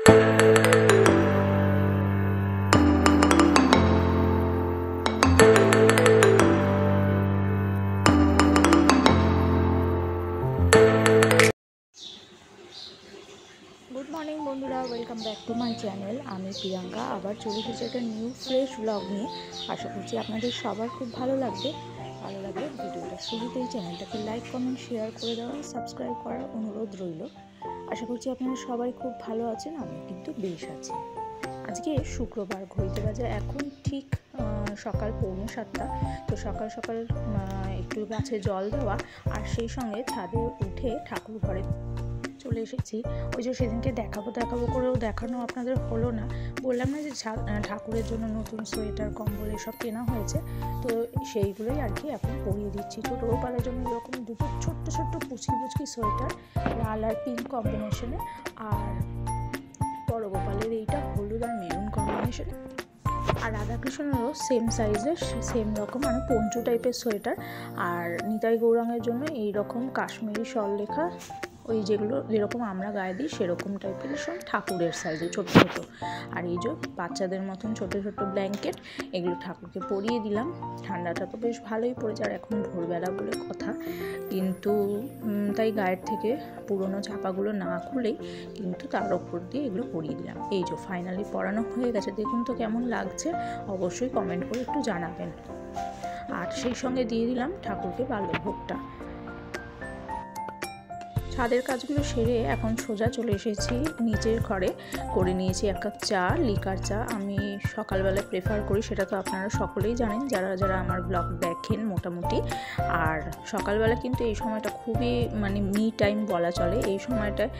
Good morning बंधुरा welcome back to my channel. आमी प्रियंका आबार चले एसेছি একটা নিউ ফ্রেশ ব্লগ নিয়ে। আশা করছি আপনাদের সবার খুব ভালো লাগবে। ভালো লাগলে ভিডিওটা শুরুতেই চ্যানেলটাকে লাইক কমেন্ট শেয়ার করে দেওয়া, সাবস্ক্রাইব করার অনুরোধ রইল। আশা করছি আপনারা সবাই খুব ভালো আছেন, আমি কিন্তু বেশ আছি। আজকে শুক্রবার, ঘড়িতে বাজে এখন ঠিক সকাল 6:45। তো সকাল সকাল একটু গাছে জল দেওয়া আর সেই সঙ্গে ছাদে উঠে ঠাকুর ঘরে চলে এসেছি। ওই যে সেদিনকে দেখাবো করেও দেখানো আপনাদের হলো না। বললাম না যে ঠাকুরের জন্য নতুন সোয়েটার কম্বল এসব কেনা হয়েছে, তো সেইগুলোই আর কি এখন পরিয়ে দিচ্ছি। ছোটো গোপালের জন্য এরকম দুটো ছোট্ট ছোট্ট পুচকি সোয়েটার, লাল আর পিঙ্ক কম্বিনেশনে, আর বড় গোপালের এইটা হলুদ আর মেরুন কম্বিনেশনে, আর রাধাকৃষ্ণেরও সেম সাইজের সেম রকম মানে পঞ্চু টাইপের সোয়েটার। আর নিতাই গৌরাঙ্গের জন্য এই রকম কাশ্মীরি শল লেখা, ওই যেগুলো যেরকম আমরা গায়ে দিই সেরকম টাইপের সব ঠাকুরের সাইজে ছোটো ছোটো। আর এই যে বাচ্চাদের মতন ছোটো ছোটো ব্ল্যাঙ্কেট, এগুলো ঠাকুরকে পরিয়ে দিলাম। ঠান্ডাটা তো বেশ ভালোই পড়েছে, আর এখন ভোরবেলা বলে কথা, কিন্তু তাই গায়ের থেকে পুরোনো ছাপাগুলো না খুলেই কিন্তু তার ওপর দিয়ে এগুলো পরিয়ে দিলাম। এই যে ফাইনালি পরানো হয়ে গেছে, দেখুন তো কেমন লাগছে, অবশ্যই কমেন্ট করে একটু জানাবেন। আর সেই সঙ্গে দিয়ে দিলাম ঠাকুরকে বাল্যভোগটা। ছাদের কাজগুলো সেরে এখন সোজা চলে এসেছি নিচের ঘরে। করে নিয়েছি এক কাপ চা, লিকার চা। আমি সকালবেলায় প্রেফার করি, সেটা তো আপনারা সকলেই জানেন যারা যারা আমার ব্লগ দেখেন মোটামুটি। আর সকালবেলা কিন্তু এই সময়টা খুবই মানে মি টাইম বলা চলে। এই সময়টায়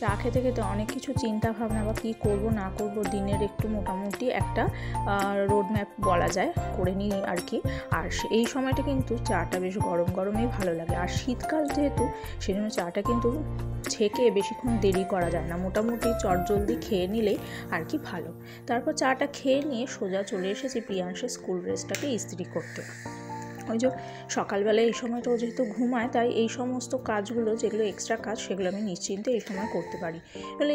চা খেতে খেতে অনেক কিছু চিন্তা ভাবনা বা কী করব না করব দিনের একটু মোটামুটি একটা রোড ম্যাপ বলা যায় করে নিই আর কি। আর এই সময়টা কিন্তু চাটা বেশ গরম গরমই ভালো লাগে। আর শীতকাল যেহেতু, সেজন্য চাটা কিন্তু ছেঁকে বেশিক্ষণ দেরি করা যায় না, মোটামুটি চটজলদি খেয়ে নিলেই আর কি ভালো। তারপর চাটা খেয়ে নিয়ে সোজা চলে এসেছি প্রিয়াংশের স্কুল ড্রেসটাকে ইস্ত্রি করতে। ওই যে সকালবেলায় এই সময়টা ও যেহেতু ঘুমায়, তাই এই সমস্ত কাজগুলো যেগুলো এক্সট্রা কাজ সেগুলো আমি নিশ্চিন্তে এই সময় করতে পারি। তাহলে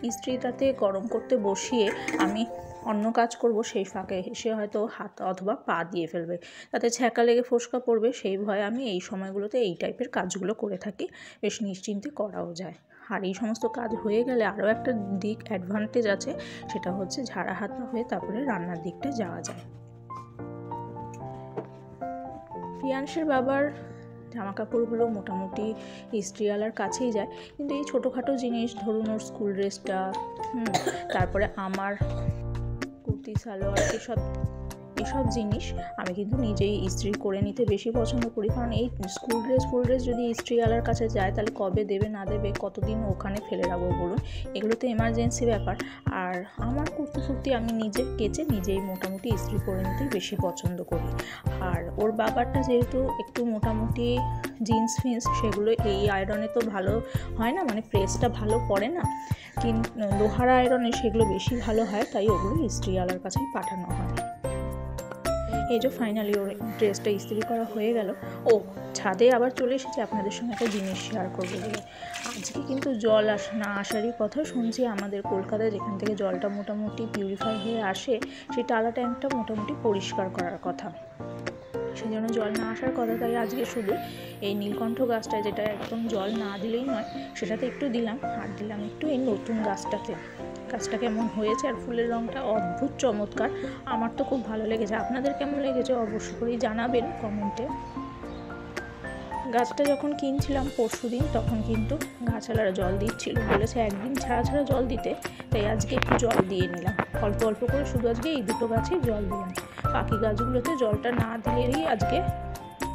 ইস্ত্রিটাতে গরম করতে বসিয়ে আমি অন্য কাজ করব, সেই ফাঁকে সে হয়তো হাত অথবা পা দিয়ে ফেলবে, তাতে ছ্যাঁকা লেগে ফোসকা পড়বে, সেই ভয়ে আমি এই সময়গুলোতে এই টাইপের কাজগুলো করে থাকি। বেশ নিশ্চিন্তে করাও যায়। আর এই সমস্ত কাজ হয়ে গেলে আরও একটা দিক অ্যাডভান্টেজ আছে, সেটা হচ্ছে ঝাড়া হাতা হয়ে তারপরে রান্নার দিকটা যাওয়া যায়। প্রিয়াংশের বাবার জামা কাপড়গুলো মোটামুটি ইস্ত্রিওয়ালার কাছেই যায়, কিন্তু এই ছোটোখাটো জিনিস ধরুন ওর স্কুল ড্রেসটা, তারপরে আমার কুর্তি সালোয়ার, এসব জিনিস আমি কিন্তু নিজেই ইস্ত্রি করে নিতে বেশি পছন্দ করি। কারণ এই স্কুল ড্রেস যদি ইস্ত্রিওয়ালার কাছে যায়, তাহলে কবে দেবে না দেবে, কতদিন ওখানে ফেলে রাখবো বলুন, এগুলো তো এমার্জেন্সি ব্যাপার। আর আমার কুর্তি আমি নিজে কেচে নিজেই মোটামুটি ইস্ত্রি করে নিতেই বেশি পছন্দ করি। আর ওর বাবারটা যেহেতু একটু মোটামুটি জিন্স ফিন্স, সেগুলো এই আয়রনে তো ভালো হয় না, মানে প্রেসটা ভালো পড়ে না, কিন্তু লোহার আয়রনে সেগুলো বেশি ভালো হয়, তাই ওগুলো ইস্ত্রিওয়ালার কাছেই পাঠানো হয়। এই যে ফাইনালি ওর ড্রেসটা ইস্ত্রি করা হয়ে গেল। ও ছাদে আবার চলে এসেছি আপনাদের সঙ্গে একটা জিনিস শেয়ার করবো বলে। আজকে কিন্তু জল না আসারই কথা শুনছি আমাদের কলকাতায়, যেখান থেকে জলটা মোটামুটি পিউরিফাই হয়ে আসে, সেই টালা ট্যাঙ্কটা মোটামুটি পরিষ্কার করার কথা, সেই জন্য জল না আসার কথা। তাই আজকে শুধু এই নীলকণ্ঠ গাছটায়, যেটা একদম জল না দিলেই নয়, সেটাতে একটু দিলাম, আর দিলাম একটু এই নতুন গাছটাতে। গাছটা কেমন হয়েছে, আর ফুলের রঙটা অদ্ভুত চমৎকার, আমার তো খুব ভালো লেগেছে। আপনাদের কেমন লেগেছে অবশ্যই করেই জানাবেন কমেন্টে। গাছটা যখন কিনছিলাম পরশুদিন, তখন কিন্তু গাছওয়ালারা জল দিচ্ছিল, বলেছে একদিন ছাড়া ছাড়া জল দিতে, তাই আজকে একটু জল দিয়ে নিলাম অল্প অল্প করে। শুধু আজকে এই দুটো গাছেই জল দিলাম, বাকি গাছগুলোতে জলটা না দিলেই আজকে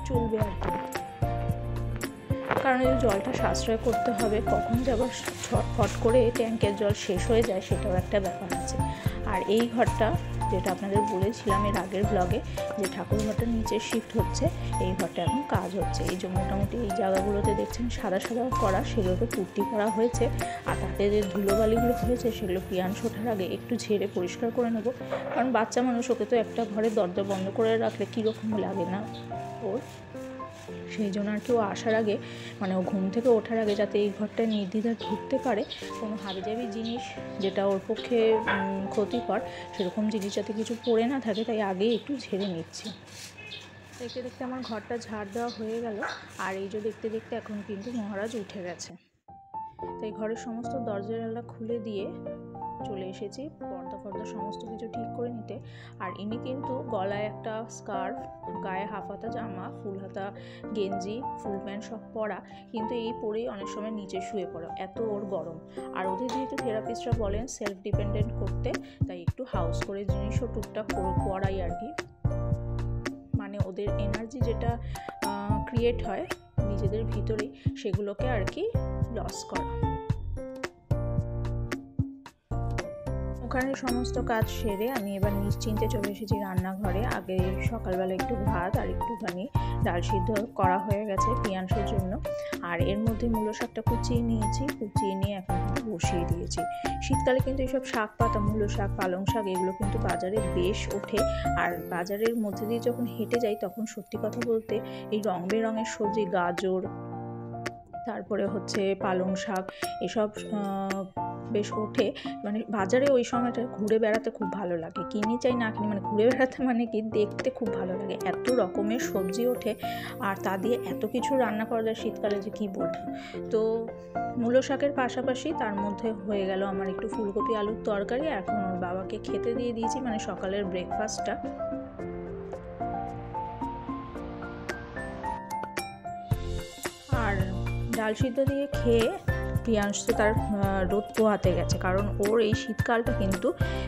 চলবে আর কি। কারণ এই জলটা সাশ্রয় করতে হবে, কখন যাবো ফট করে ট্যাঙ্কের জল শেষ হয়ে যায়, সেটাও একটা ব্যাপার আছে। আর এই ঘরটা যেটা আপনাদের বলেছিলাম এর আগের ব্লগে, যে ঠাকুরঘরটার নিচে শিফট হচ্ছে, এই ঘরটা এখন কাজ হচ্ছে। এই যে মোটামুটি এই জায়গাগুলোতে দেখছেন সাদা সাদা করা, সেগুলোকে পুট্টি করা হয়েছে। আর তাতে যে ধুলোবালিগুলো হয়েছে সেগুলো পিয়ান ওঠার আগে একটু ঝেড়ে পরিষ্কার করে নেব, কারণ বাচ্চা মানুষ, ওকে তো একটা ঘরের দরজা বন্ধ করে রাখলে কীরকম লাগে না ওর। সেই জন্য আর কি ও আসার আগে, মানে ও ঘুম থেকে ওঠার আগে যাতে এই ঘরটায় নির্দ্বিধায় ঢুকতে পারে, কোনো হাবিজাবি জিনিস যেটা ওর পক্ষে ক্ষতিকর সেরকম জিনিস যাতে কিছু পড়ে না থাকে, তাই আগেই একটু ঝেড়ে নিচ্ছি। দেখতে দেখতে আমার ঘরটা ঝাড় দেওয়া হয়ে গেল। আর এই যে দেখতে দেখতে এখন কিন্তু মহারাজ উঠে গেছে, তাই ঘরের সমস্ত দরজা জানলা খুলে দিয়ে চলে এসেছি পর্দা সমস্ত কিছু ঠিক করে নিতে। আর ইনি কিন্তু গলায় একটা স্কার্ফ, গায়ে হাফ হাতা জামা, ফুল হাতা গেঞ্জি, ফুল প্যান্ট সব পরা, কিন্তু এই পরেই অনেক সময় নিচে শুয়ে পড়ে, এত ওর গরম। আর ওদের যেহেতু থেরাপিস্টরা বলেন সেলফ ডিপেন্ডেন্ট করতে, তাই একটু হাউস করে জিনিসও টুকটাক পড়াই আর কি, মানে ওদের এনার্জি যেটা ক্রিয়েট হয় নিজেদের ভিতরেই, সেগুলোকে আর কি লস করা। ওখানে সমস্ত কাজ সেরে আমি এবার নিশ্চিন্তে চলে এসেছি রান্নাঘরে। আগে সকালবেলা একটু ভাত আর একটুখানি ডাল সিদ্ধ করা হয়ে গেছে পিয়াংশুর জন্য। আর এর মধ্যে মূলো শাকটা কুচিয়ে নিয়েছি, কুচিয়ে নিয়ে এখন কিন্তু বসিয়ে দিয়েছি। শীতকালে কিন্তু এইসব শাক পাতা, মূলো শাক, পালং শাক, এগুলো কিন্তু বাজারে বেশ ওঠে। আর বাজারের মধ্যে দিয়ে যখন হেঁটে যাই তখন সত্যি কথা বলতে এই রং বেরঙের সবজি, গাজর, তারপরে হচ্ছে পালং শাক, এসব বেশ ওঠে। মানে বাজারে ওই সময়টা ঘুরে বেড়াতে খুব ভালো লাগে, কিনি চাই না কিনি, মানে ঘুরে বেড়াতে মানে কি দেখতে খুব ভালো লাগে, এত রকমের সবজি ওঠে আর তা দিয়ে এত কিছু রান্না করা যায় শীতকালে যে কী বলবো। তো মূলো শাকের পাশাপাশি তার মধ্যে হয়ে গেল আমার একটু ফুলকপি আলুর তরকারি। এখন ওর বাবাকে খেতে দিয়ে দিয়েছি, মানে সকালের ব্রেকফাস্টটা। আর ডাল সিদ্ধ দিয়ে খেয়ে প্রিয়াংশ তার রোদ পোহাতে গেছে, কারণ ওর এই শীতকালটা কিন্তু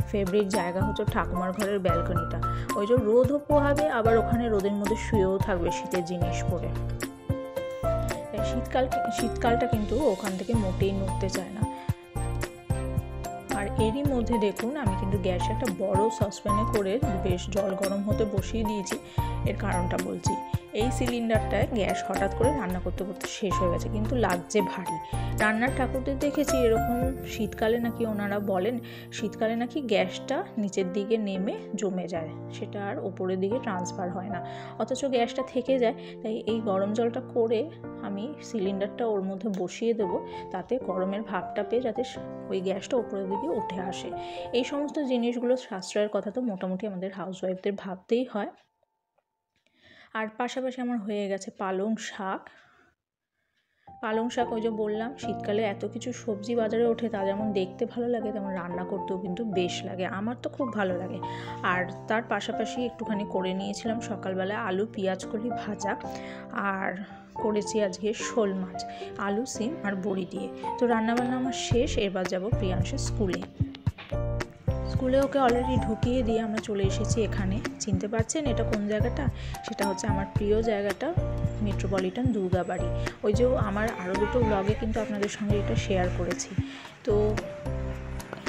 ফেভারিট জায়গা হচ্ছে ঠাকুমার ঘরের ব্যালকনিটা। ওই যে রোদও পোহাবে, আবার ওখানে রোদের মধ্যে শুয়েও থাকবে শীতের জিনিস পরে। শীতকালটা কিন্তু ওখান থেকে মোটেই নড়তে চায় না। আর এরই মধ্যে দেখুন আমি কিন্তু গ্যাসে একটা বড় সসপ্যানে করে বেশ জল গরম হতে বসিয়ে দিয়েছি। এর কারণটা বলছি, এই সিলিন্ডারটায় গ্যাস হঠাৎ করে রান্না করতে করতে শেষ হয়ে গেছে, কিন্তু লাগছে ভারী। রান্নার ঠাকুরদের দেখেছি এরকম শীতকালে নাকি ওনারা বলেন শীতকালে নাকি গ্যাসটা নিচের দিকে নেমে জমে যায়, সেটা আর ওপরের দিকে ট্রান্সফার হয় না, অথচ গ্যাসটা থেকে যায়। তাই এই গরম জলটা করে আমি সিলিন্ডারটা ওর মধ্যে বসিয়ে দেবো, তাতে গরমের ভাবটা পেয়ে যাতে ওই গ্যাসটা ওপরের দিকে উঠে আসে। এই সমস্ত জিনিসগুলো সাশ্রয়ের কথা তো মোটামুটি আমাদের হাউসওয়াইফদের ভাবতেই হয়। আর পাশাপাশি আমার হয়ে গেছে পালং শাক। ওই যে বললাম শীতকালে এত কিছু সবজি বাজারে ওঠে, তা যেমন দেখতে ভালো লাগে তেমন রান্না করতেও কিন্তু বেশ লাগে, আমার তো খুব ভালো লাগে। আর তার পাশাপাশি একটুখানি করে নিয়েছিলাম সকালবেলা আলু পেঁয়াজ কলি ভাজা, আর করেছি আজকে শোল মাছ, আলু সিম আর বড়ি দিয়ে। তো রান্নাবান্না আমার শেষ, এবার যাব প্রিয়াংশের স্কুলে। ওকে অলরেডি ঢুকিয়ে দিয়ে আমরা চলে এসেছি এখানে। চিনতে পারছেন এটা কোন জায়গাটা? সেটা হচ্ছে আমার প্রিয় জায়গাটা, মেট্রোপলিটন দুর্গাবাড়ি। ওই যে আমার আরও দুটো ব্লগে কিন্তু আপনাদের সঙ্গে এটা শেয়ার করেছি। তো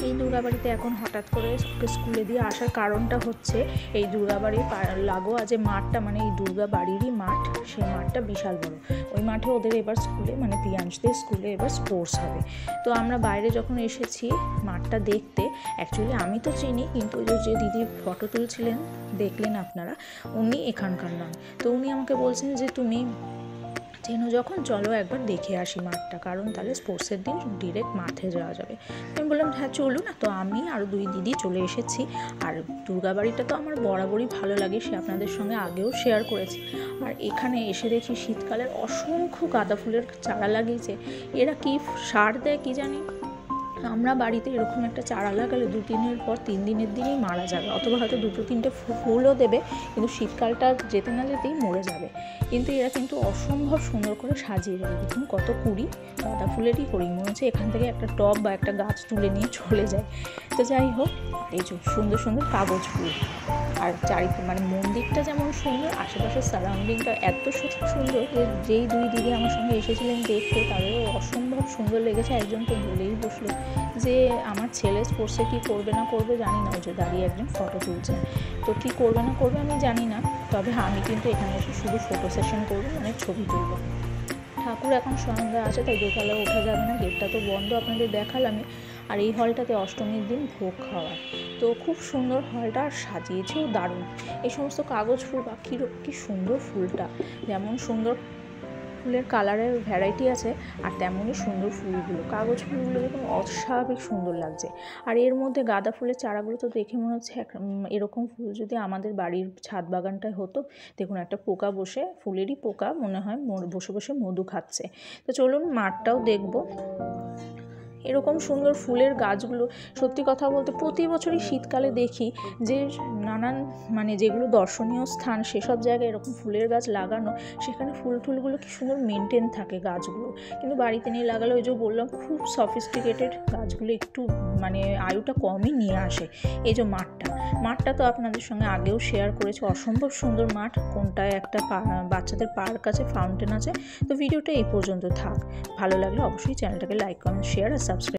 এই দুর্গাবাড়িতে এখন হঠাৎ করে ওকে স্কুলে দিয়ে আসার কারণটা হচ্ছে এই দুর্গাবাড়ির লাগোয়া যে মাঠটা, মানে এই দুর্গাবাড়িরই মাঠ, সেই মাঠটা বিশাল বড়। ওই মাঠে ওদের এবার স্কুলে, মানে প্রিয়াংশদের স্কুলে এবার স্পোর্টস হবে। তো আমরা বাইরে যখন এসেছি মাঠটা দেখতে, অ্যাকচুয়ালি আমি তো চিনি, কিন্তু ওই যে দিদি ফটো তুলছিলেন দেখলেন আপনারা, উনি এখানকার নন। তো উনি আমাকে বলছেন যে তুমি চেনো যখন, চলো একবার দেখে আসি মাঠটা, কারণ তাহলে স্পোর্টসের দিন ডিরেক্ট মাঠে যাওয়া যাবে। আমি বললাম হ্যাঁ চলুন না। তো আমি আর দুই দিদি চলে এসেছি। আর দুর্গাবাড়িটা তো আমার বরাবরই ভালো লাগে, সে আপনাদের সঙ্গে আগেও শেয়ার করেছি। আর এখানে এসে দেখি শীতকালের অসংখ্য গাঁদা ফুলের চারা লাগিয়েছে। এরা কি সার দেয় কি জানি, আমরা বাড়িতে এরকম একটা চারা লাগালে 2-3 দিনের পর 3 দিনের দিনেই মারা যাবে, অথবা হয়তো 2-3টে ফুলও দেবে, কিন্তু শীতকালটা যেতে না যেতেই মরে যাবে। কিন্তু এরা কিন্তু অসম্ভব সুন্দর করে সাজিয়ে যাবে। দেখুন কত কুড়ি, গাঁদা ফুলেরই করি, মনে হচ্ছে এখান থেকে একটা টব বা একটা গাছ তুলে নিয়ে চলে যায়। তো যাই হোক, এই যে সুন্দর সুন্দর কাগজ ফুল, আর চারিদিকে মানে মন্দিরটা যেমন সুন্দর, আশেপাশের সারাউন্ডিংটা এত সুন্দর যে যেই দুই দিদি আমার সঙ্গে এসেছিলেন দেখতে তাদেরও অসম্ভব সুন্দর লেগেছে। একজন তো বলেই বসলো যে আমার ছেলে স্পোর্টসে কী করবে না করবে জানি না, ওই যে দাঁড়িয়ে একজন ফটো তুলছেন, তো কী করবে না করবে আমি জানি না, তবে আমি কিন্তু এখানে এসে শুধু ফটো সেশন করবো, মানে ছবি তুলবো। ঠাকুর এখন সন্ধ্যা আছে তাই দোতলায় ওঠা যাবে না, গেটটা তো বন্ধ আপনাদের দেখালামই। আর এই হলটাতে অষ্টমীর দিন ভোগ খাওয়ায়, তো খুব সুন্দর হলটা, আর সাজিয়েছেও দারুণ। এই সমস্ত কাগজ ফুল বা কী সুন্দর ফুলটা, যেমন সুন্দর ফুলের কালারের ভ্যারাইটি আছে আর তেমনই সুন্দর ফুলগুলো, কাগজ ফুলগুলো দেখুন অস্বাভাবিক সুন্দর লাগছে। আর এর মধ্যে গাঁদা ফুলের চারাগুলো তো দেখে মনে হচ্ছে এরকম ফুল যদি আমাদের বাড়ির ছাদ বাগানটায় হতো। দেখুন একটা পোকা বসে, ফুলেরই পোকা মনে হয়, বসে বসে মধু খাচ্ছে। তো চলুন মাঠটাও দেখবো। এরকম সুন্দর ফুলের গাছগুলো সত্যি কথা বলতে প্রতি বছরই শীতকালে দেখি যে নানান মানে যেগুলো দর্শনীয় স্থান সেসব জায়গায় এরকম ফুলের গাছ লাগানো, সেখানে ফুলগুলো কি সুন্দর মেনটেন থাকে গাছগুলো। কিন্তু বাড়িতে নিয়ে লাগালে ওই যে বললাম খুব সফিস্টিকেটেড গাছগুলো একটু মানে আয়ুটা কমই নিয়ে আসে। এই যে মাঠটা তো আপনাদের সঙ্গে আগেও শেয়ার করেছি, অসম্ভব সুন্দর মাঠ, কোনটায় একটা বাচ্চাদের পার্ক আছে, ফাউন্টেন আছে। তো ভিডিওটা এই পর্যন্ত থাক, ভালো লাগলে অবশ্যই চ্যানেলটাকে লাইক কমেন্ট শেয়ার আর সাবস্ক্রাইব